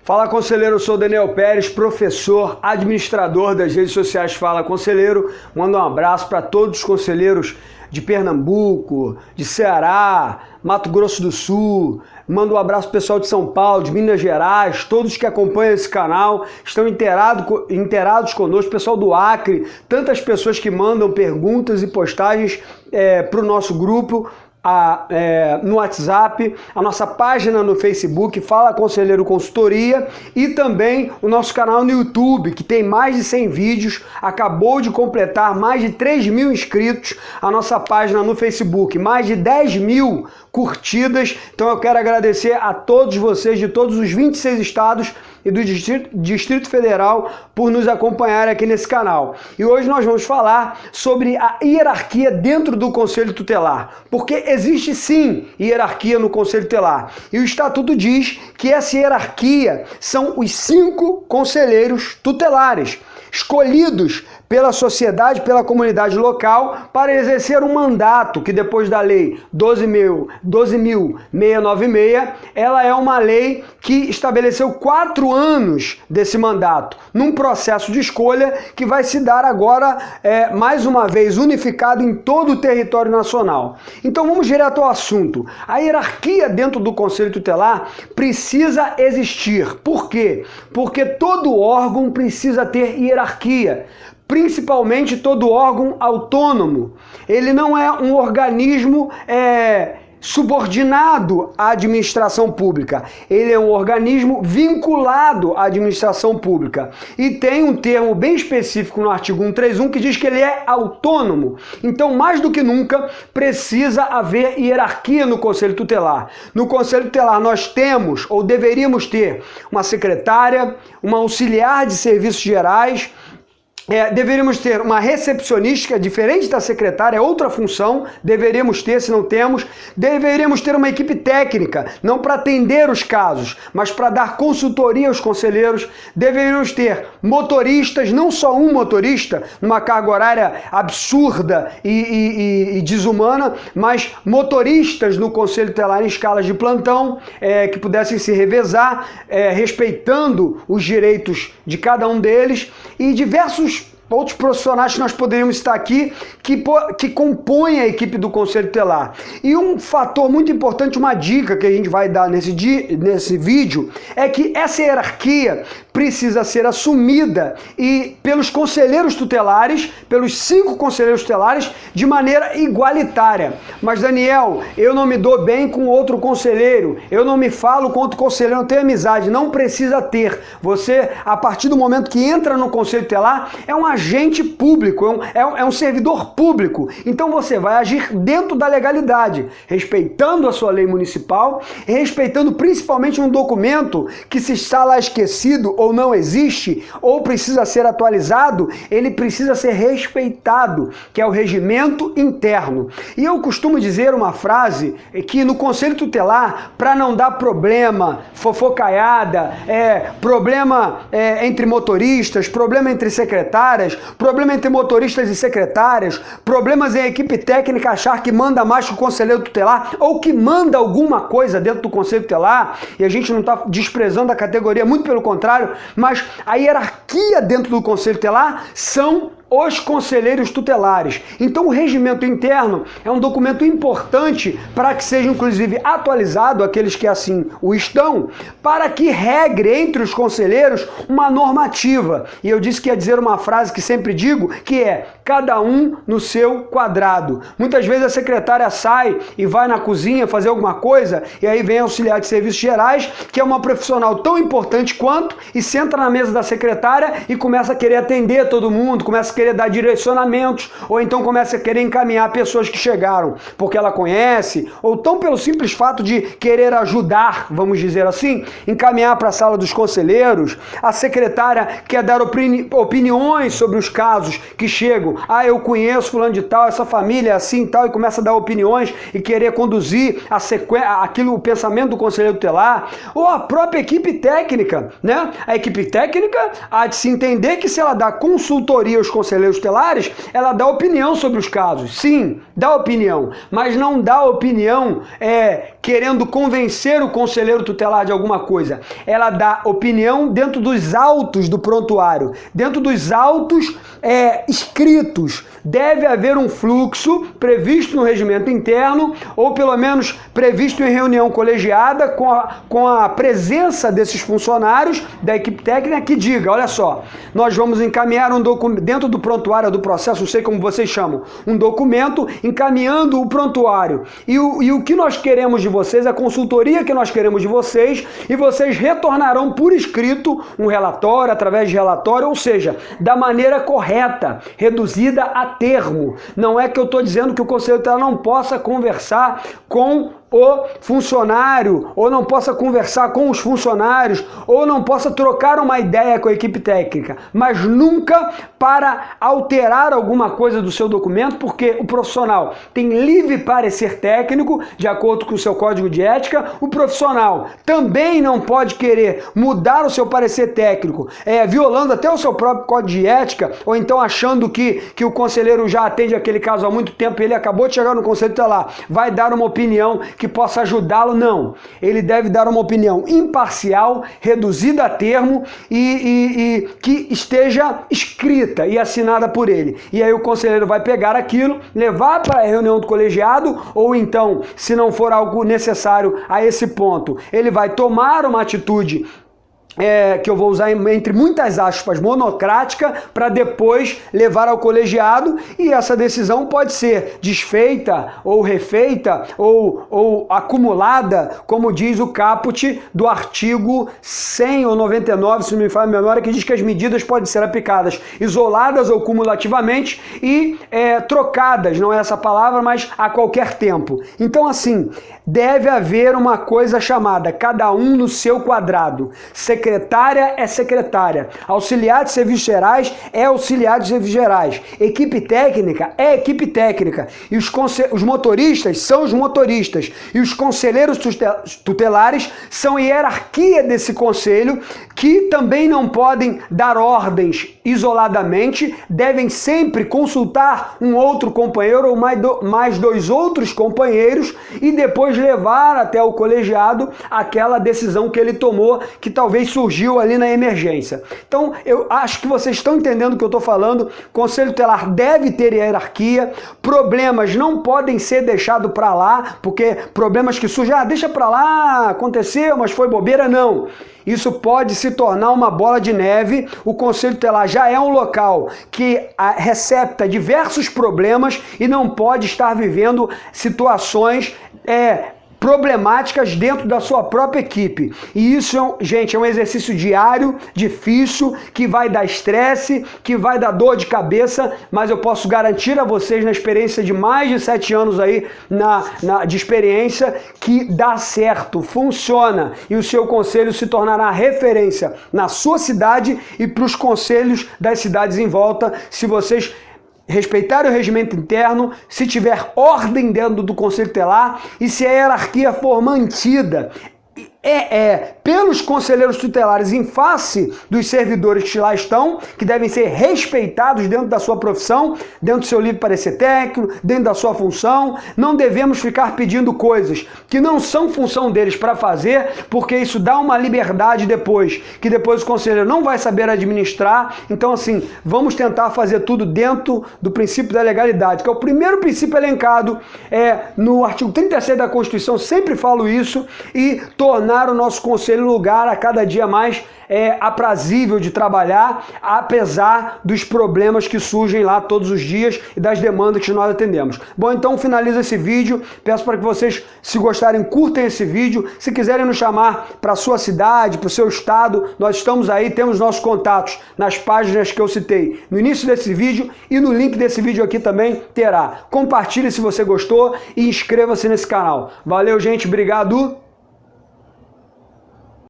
Fala Conselheiro, eu sou o Daniel Pérez, professor, administrador das redes sociais Fala Conselheiro. Mando um abraço para todos os conselheiros de Pernambuco, de Ceará, Mato Grosso do Sul. Mando um abraço pro pessoal de São Paulo, de Minas Gerais, todos que acompanham esse canal, estão inteirados conosco, pessoal do Acre, tantas pessoas que mandam perguntas e postagens para o nosso grupo. No WhatsApp, a nossa página no Facebook, Fala Conselheiro Consultoria, e também o nosso canal no YouTube, que tem mais de 100 vídeos, acabou de completar mais de 3 mil inscritos, a nossa página no Facebook, mais de 10 mil curtidas. Então eu quero agradecer a todos vocês de todos os 26 estados e do Distrito Federal por nos acompanhar aqui nesse canal. E hoje nós vamos falar sobre a hierarquia dentro do Conselho Tutelar, porque existe sim hierarquia no Conselho Tutelar. E o Estatuto diz que essa hierarquia são os 5 conselheiros tutelares, escolhidos pela sociedade, pela comunidade local, para exercer um mandato que depois da lei 12.696, ela é uma lei que estabeleceu 4 anos desse mandato, num processo de escolha que vai se dar agora, mais uma vez, unificado em todo o território nacional. Então vamos direto ao assunto. A hierarquia dentro do Conselho Tutelar precisa existir. Por quê? Porque todo órgão precisa ter hierarquia. Principalmente todo órgão autônomo. Ele não é um organismo subordinado à administração pública. Ele é um organismo vinculado à administração pública. E tem um termo bem específico no artigo 131 que diz que ele é autônomo. Então, mais do que nunca, precisa haver hierarquia no Conselho Tutelar. No Conselho Tutelar nós temos, ou deveríamos ter, uma secretária, uma auxiliar de serviços gerais, deveríamos ter uma recepcionista, diferente da secretária, é outra função, deveríamos ter, se não temos. Deveríamos ter uma equipe técnica, não para atender os casos, mas para dar consultoria aos conselheiros. Deveríamos ter motoristas, não só um motorista, numa carga horária absurda e desumana, mas motoristas no Conselho Tutelar em escalas de plantão, que pudessem se revezar, respeitando os direitos de cada um deles, e diversos outros profissionais que nós poderíamos estar aqui que compõem a equipe do Conselho Tutelar. E um fator muito importante, uma dica que a gente vai dar nesse vídeo, é que essa hierarquia precisa ser assumida pelos conselheiros tutelares, pelos 5 conselheiros tutelares, de maneira igualitária. Mas, Daniel, eu não me dou bem com outro conselheiro, eu não me falo com outro conselheiro, não tenho amizade. Não precisa ter. Você, a partir do momento que entra no Conselho Tutelar, é um agente público, é um servidor público. Então você vai agir dentro da legalidade, respeitando a sua lei municipal, e respeitando principalmente um documento que, se está lá esquecido ou não existe, ou precisa ser atualizado, ele precisa ser respeitado, que é o regimento interno. E eu costumo dizer uma frase que no Conselho Tutelar, para não dar problema, fofocaiada, problema entre motoristas, problema entre secretárias, problema entre motoristas e secretárias, problemas em equipe técnica achar que manda mais que o conselheiro tutelar, ou que manda alguma coisa dentro do Conselho Tutelar, e a gente não está desprezando a categoria, muito pelo contrário, mas a hierarquia dentro do Conselho Tutelar são os conselheiros tutelares. Então o regimento interno é um documento importante para que seja inclusive atualizado, aqueles que assim o estão, para que regre entre os conselheiros uma normativa. E eu disse que ia dizer uma frase que sempre digo, que é: cada um no seu quadrado. Muitas vezes a secretária sai e vai na cozinha fazer alguma coisa, e aí vem a auxiliar de serviços gerais, que é uma profissional tão importante quanto, e senta na mesa da secretária e começa a querer atender todo mundo, começa a querer dar direcionamentos, ou então começa a querer encaminhar pessoas que chegaram porque ela conhece, ou tão pelo simples fato de querer ajudar, vamos dizer assim, encaminhar para a sala dos conselheiros. A secretária quer dar opiniões sobre os casos que chegam. Eu conheço fulano de tal, essa família é assim e tal, e começa a dar opiniões e querer conduzir o pensamento do conselheiro tutelar. Ou a própria equipe técnica, né? A equipe técnica há de se entender que, se ela dá consultoria aos conselheiros conselheiros tutelares, ela dá opinião sobre os casos. Sim, dá opinião, mas não dá opinião querendo convencer o conselheiro tutelar de alguma coisa. Ela dá opinião dentro dos autos do prontuário, dentro dos autos escritos. Deve haver um fluxo previsto no regimento interno, ou pelo menos previsto em reunião colegiada, com a presença desses funcionários da equipe técnica, que diga, olha só, nós vamos encaminhar um documento, dentro do prontuário do processo, não sei como vocês chamam, um documento encaminhando o prontuário. E o que nós queremos de vocês, a consultoria que nós queremos de vocês, e vocês retornarão por escrito um relatório, através de relatório, ou seja, da maneira correta, reduzida a termo. Não é que eu estou dizendo que o conselheiro tutelar não possa conversar com o funcionário, ou não possa conversar com os funcionários, ou não possa trocar uma ideia com a equipe técnica, mas nunca para alterar alguma coisa do seu documento, porque o profissional tem livre parecer técnico, de acordo com o seu código de ética. O profissional também não pode querer mudar o seu parecer técnico, violando até o seu próprio código de ética, ou então achando que o conselheiro já atende aquele caso há muito tempo e ele acabou de chegar no conselho tutelar, vai dar uma opinião que possa ajudá-lo. Não. Ele deve dar uma opinião imparcial, reduzida a termo e que esteja escrita e assinada por ele. E aí o conselheiro vai pegar aquilo, levar para a reunião do colegiado, ou então, se não for algo necessário a esse ponto, ele vai tomar uma atitude que eu vou usar entre muitas aspas, monocrática, para depois levar ao colegiado, e essa decisão pode ser desfeita ou refeita ou acumulada, como diz o caput do artigo 100 ou 99, se não me falha a memória, que diz que as medidas podem ser aplicadas isoladas ou cumulativamente e trocadas, não é essa palavra, mas a qualquer tempo. Então, assim, deve haver uma coisa chamada cada um no seu quadrado. Secretária é secretária, auxiliar de serviços gerais é auxiliar de serviços gerais, equipe técnica é equipe técnica, e os motoristas são os motoristas, e os conselheiros tutelares são hierarquia desse conselho, que também não podem dar ordens isoladamente, devem sempre consultar um outro companheiro ou mais dois outros companheiros e depois levar até o colegiado aquela decisão que ele tomou, que talvez surgiu ali na emergência. Então, eu acho que vocês estão entendendo o que eu estou falando. Conselho tutelar deve ter hierarquia, problemas não podem ser deixados para lá, porque problemas que surgem, deixa para lá, aconteceu, mas foi bobeira, não. Isso pode se tornar uma bola de neve. O Conselho Tutelar já é um local que recepta diversos problemas e não pode estar vivendo situações problemáticas dentro da sua própria equipe. E isso, gente, é um exercício diário, difícil, que vai dar estresse, que vai dar dor de cabeça, mas eu posso garantir a vocês, na experiência de mais de 7 anos aí, de experiência, que dá certo, funciona, e o seu conselho se tornará referência na sua cidade e para os conselhos das cidades em volta, se vocês respeitar o regimento interno, se tiver ordem dentro do Conselho Tutelar e se a hierarquia for mantida pelos conselheiros tutelares em face dos servidores que lá estão, que devem ser respeitados dentro da sua profissão, dentro do seu livre parecer técnico, dentro da sua função. Não devemos ficar pedindo coisas que não são função deles para fazer, porque isso dá uma liberdade depois, que depois o conselheiro não vai saber administrar. Então, assim, vamos tentar fazer tudo dentro do princípio da legalidade, que é o primeiro princípio elencado no artigo 36 da Constituição, sempre falo isso, e tornar o nosso conselho um lugar a cada dia mais aprazível de trabalhar, apesar dos problemas que surgem lá todos os dias e das demandas que nós atendemos. Bom, então finaliza esse vídeo. Peço para que vocês, se gostarem, curtem esse vídeo. Se quiserem nos chamar para a sua cidade, para o seu estado, nós estamos aí, temos nossos contatos nas páginas que eu citei no início desse vídeo, e no link desse vídeo aqui também terá. Compartilhe se você gostou e inscreva-se nesse canal. Valeu, gente. Obrigado.